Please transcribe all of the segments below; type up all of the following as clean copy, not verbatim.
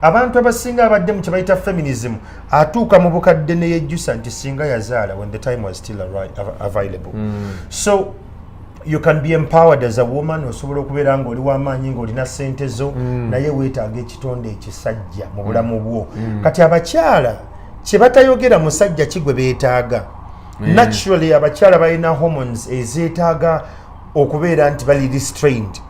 abantu abasinga abadde mu kye feminism atuuka mu bukadde ne yejjusa nti singa yazaala when the time was still available. So you can be empowered as a woman, osobola okubeera ng'oli w'amaanyi ng'olina ssente zo naye weetaaga ekitonde ekisajja mu bulamu bwo. Kati abakyala kye batayogera musajja kigwe beetaaga. Naturally abakyala balina hormones ezeetaaga okubeera nti bali restrained.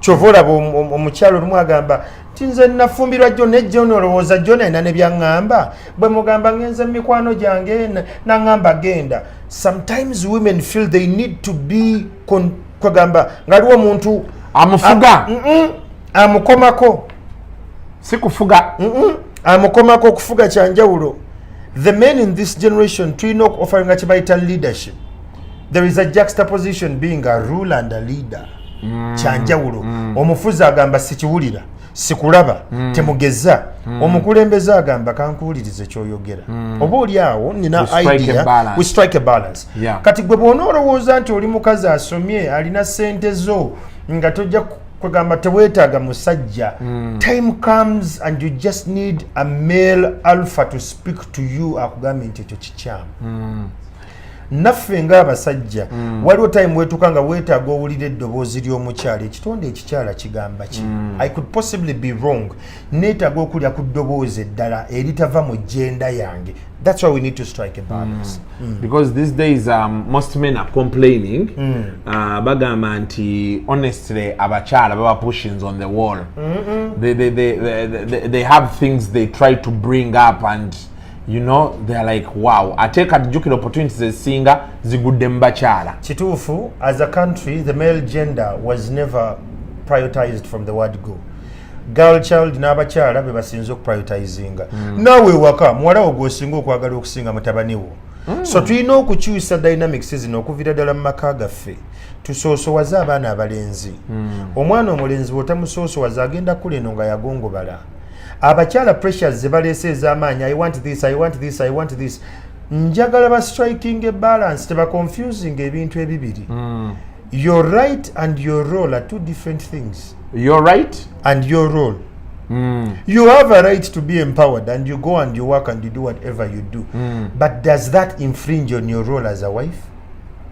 Kyova olaba omukyala olumu agamba nti nze nafumbirwa jjo nejjo nolowooza jjo nayina ne byaŋŋamba bwe mugamba ngenze mu mikwano gyange naŋŋamba genda. Sometimes women feel they need to be kwegamba ngaliwo omuntu amufuga amukomako si kufuga amukomako okufuga kyanjawulo. The men in this generation tulina okuofferinga kye bayita leadership. There is a juxtaposition being a ruler and a leader. Kyanjawulo omufuzi agamba sikiwulira sikulaba temugeza omukulembeze agamba kankuwulirize kyoyogera oba oli awo nina idea we strike a balance. Kati gwe bw'ona olowooza nti oli mukazi asomye alina ssente zo nga tojja kwegamba teweetaaga musajja, time comes and you just need a male alpha to speak to you akugambe nti ekyo kikyamu. Naffe ng'abasajja waliwo time wetuuka nga weetaaga owulira eddoboozi ly'omukyala ekitonde ekikyala kigamba ki. I could possibly be wrong, neetaaga okulya ku ddoboozi eddala eritava mu genda yange. That's why we need to strike a balance. Because these days most men are complaining bagamba nti honestly abakyala baba pushings on the wall. They have things they try to bring up and you know they're like wow ateka jukira opportunities ezinga zigudde mbakyala. Kituufu, as a country the male gender was never prioritized from the word go. Girl child n'abakyala be basinze okuprioritizinga. Naawe waka muwala wo gw'osinga okwagala okusinga mutabani wo. So tulina okukyusa dynamics zino okuviira ddala mu maka gaffe tusoosowaze abaana abalenzi. Omwana omulenzi bw'otamusoosowaza agenda kula eno nga yagongobala. Abakyala pressures ze baleese ez'amaanyi I want this, I want this, I want this. Njagala ba striking a balance teba confusing ebintu ebibiri. Your right and your role are two different things. Your right and your role. You have a right to be empowered and you go and you work and you do whatever you do. But does that infringe on your role as a wife?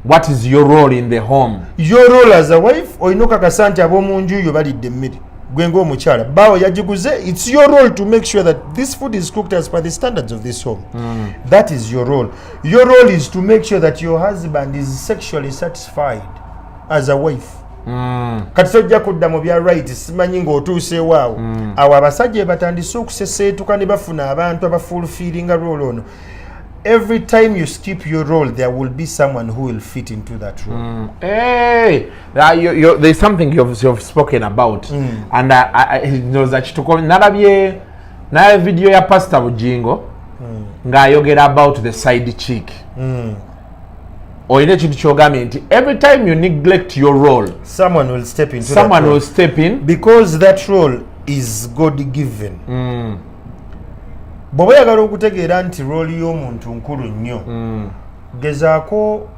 What is your role in the home? Your role as a wife olina okakasa nti ab'omu nju yo balidde emmere gwenga omukyala bawo yagiguze. It's your role to make sure that this food is cooked as per the standards of this home. That is your role. Your role is to make sure that your husband is sexually satisfied as a wife. Kati tojja kudda mu bya right simanyi ng'otuuseewo awo awo abasajja batandise okuseseetuka ne bafuna abantu abafulfiringa role ono. Every time you skip your role, there will be someone who will fit into that role. Hey, there's something you've spoken about, and I knows that you took nalabye na video ya Pastor Bujingo ng'ayogera about the side chick. Oyine kintu kyogambye nti every time you neglect your role, someone will step into someone will step in because that role is God given. Bw'oba oyagala okutegeera nti rooli y'omuntu nkulu nnyo gezaako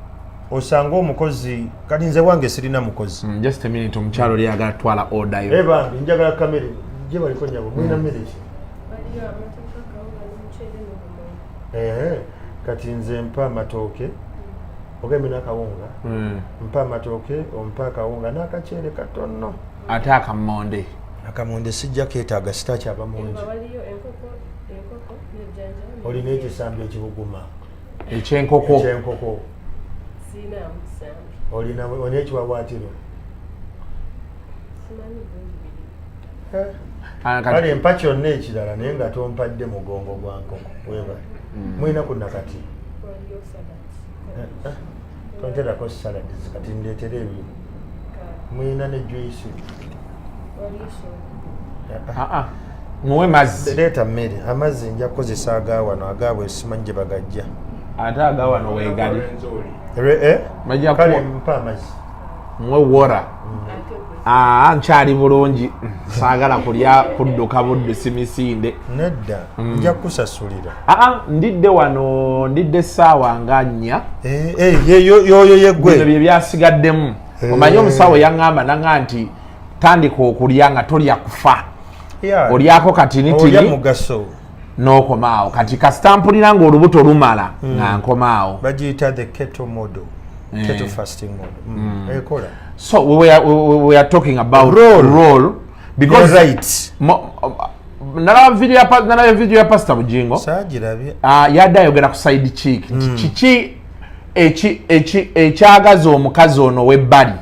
osanga omukozi kati nze wange sirina mukozi. Just a minute omukyalo oli agala twala order yo. Bambi njagala kamere gye baliko nyabo mulina mmere ki? Kati nze mpa amatooke ogembe n'akawunga mpa amatooke ompa akawunga n'akaceere katono ate akamonde. Akamonde sijja keetaaga sitakyaba mungi. Olina ekisambi ekibuguma ekyenkoko olina ekiwawaatiro kale mpa kyonna ekirala naye nga tompadde mugongo gwa nkoko weba mulina ku nakati tonterako salads kati ndeetera ebyo mulina ne juice muwe mazzi. Leeta mmere amazzi nja kukozesa agaawano agaabwe simanyi gye bagajja ate agaawano weegali kale mpa amazzi muwe wora. Nkyali bulungi saagala kulya kudduka buddusi misinde nedda nja kusasulira. Ndidde wano ndidde essaawa nga 4 yoyo yeggwe bino bye byasigaddemu. Omanyi omusawo yaŋŋamba nanga nti tandika okulya nga tolya kufa. olyako katinitini mugaso n'okomaawo kati kasitampulira ng'olubuto lumala nga nkomaawo bagiyita the keto model keto fasting model ekola so we are talking about role because right nalaba video ya Pastor Bujingo saagirabye yadde ayogera ku side chick kiki ekyagaza omukazi ono w'ebbali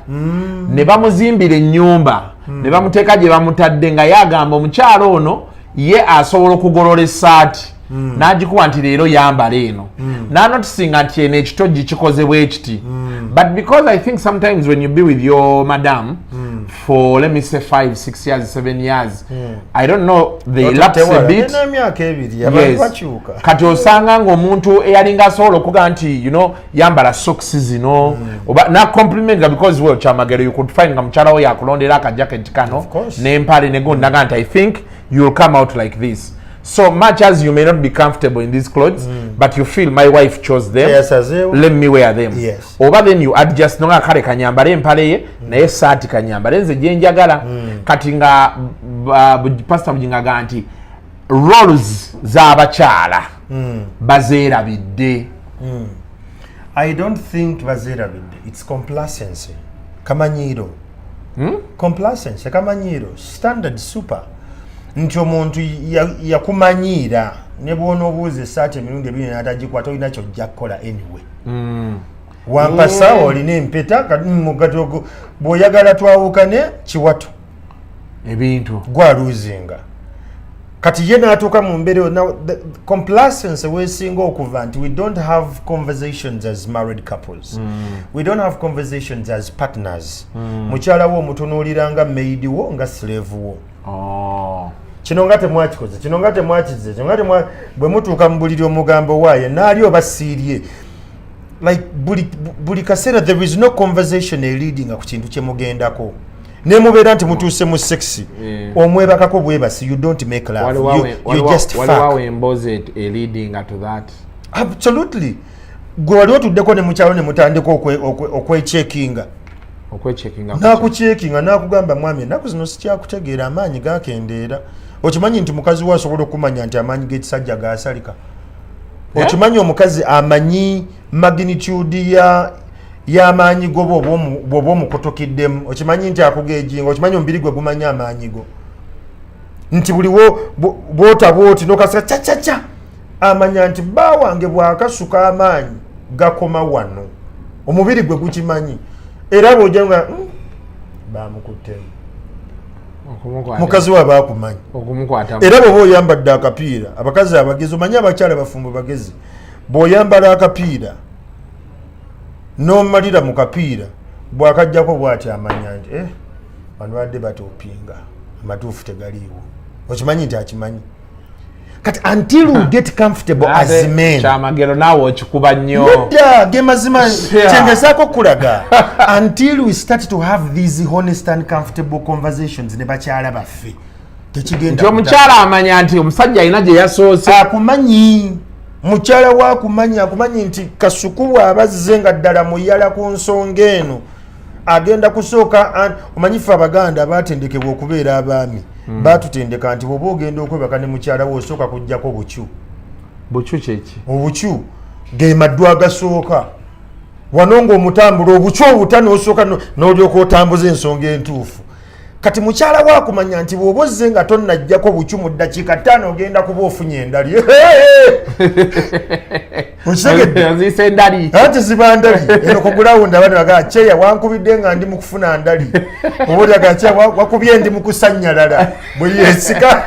ne bamuzimbira ennyumba ne bamuteeka gye bamutadde nga yagamba omukyalo ono ye asobola okugolola essaati n'agikuba nti leero yambala eno n'anotisinga nti eno ekitogi kikoze bwe kiti but because I think sometimes when you be with your madam for let me say 5, 6 years, 7 years I don't know they lapse a bit yes. Kati osanga ng'omuntu eyalinga asobola okuga nti you know yambala socks zino oba na compliment because well Kyamagero you could find nga mukyala we yakulondera akajacket kano n'empale ne gondaga nti I think you'll come out like this. So much as you may not be comfortable in these clothes, but you feel my wife chose them, yes, let me wear them. Yes. Over then you adjust nonga kale kanyambale empale ye naye saati kanyambale nze gye njagala kati nga Pastor Bujinga ganti roles z'abakyala bazeerabidde. I don't think bazeerabidde. It's complacency. Kamanyiro. Complacency kamanyiro. Standard super. Nti omuntu yakumanyiira ne bw'ona obuuza essaati emirundi ebiri n'atagikwata olina kyojja kukola anyway wampasaawo olina empeta mugatogo bw'oyagala twawukane kiwato ebintu gwaluuzinga kati ye n'atuuka mu mbeera now the complacency weesinga okuva nti we don't have conversations as married couples we don't have conversations as partners mukyala wo omutunuulira nga maid wo nga slave wo kino nga temwakikoze kino nga temwakize kino nga bwe mutuuka mu buliri omugambo waaye naali oba siirye like buli kaseera there is no conversation leading ku kintu kye mugendako ne mubeera nti mutuuse mu sexy omwebakako bwebasi you don't make love you just fuck leading to that absolutely gwe wali otuddeko ne mukyalo ne mutandika okwechekinga nakucekinga nakugamba mwami enaku zino sikyakutegeera amaanyi gakendeera okimanyi nti mukazi we asobola okumanya nti amaanyi g'ekisajja gasalika okimanyi omukazi amanyi magnitude y'amaanyi go bw'oba omukotokiddemu okimanyi nti akugeejinga okimanyi omubiri gwe gumanya amaanyi go nti buliwo bw'otabooti n'okasika cacaca amanya nti bba wange bw'akasuka amaanyi gakoma wano omubiri gwe gukimanyi era bw'ojja nga bamukuttemu mukazi we abakumanyi era bw'oba oyambadde akapiira abakazi abagezi omanyi abakyala bafumbo bagezi bw'oyambala akapiira n'omalira mu kapiira bw'akajjako bw'ati amanya nti bano badde batoopinga amatuufu tegaliiwo okimanyi nti akimanyi kati until we get comfortable as men Kyamagero naawe okikuba nnyo nedda ge mazima kyengezaako kulaga until we start to have these honest and comfortable conversations ne bakyala baffe tekigenda nti omukyala amanya nti omusajja alina gye yasoose akumanyi mukyala wa akumanyi nti kasuku bw'abazze nga ddala muyala ku nsonga eno agenda kusooka omanyifu abaganda batendekebwa okubeera abaami batutendeka nti bwoba ogenda okwebaka ne mukyala we osooka kujjako bucu kyeki obucu ge maddu agasooka wano ng'omutambula obucu obuta n'osooka n'olyoka otambuza ensonga entuufu kati mukyala we akumanya nti bw'oba ozze nga tonnajjako bucu mu ddakiika 5 ogenda kuba ofunye endali okitegedde endali ati ziba ndali eno kugulawundi abana bagaa kyeya wankubidde nga ndi mu kufuna ndali obaolyaga kyeya wakubye ndi mu kusanyalala bwe yeesika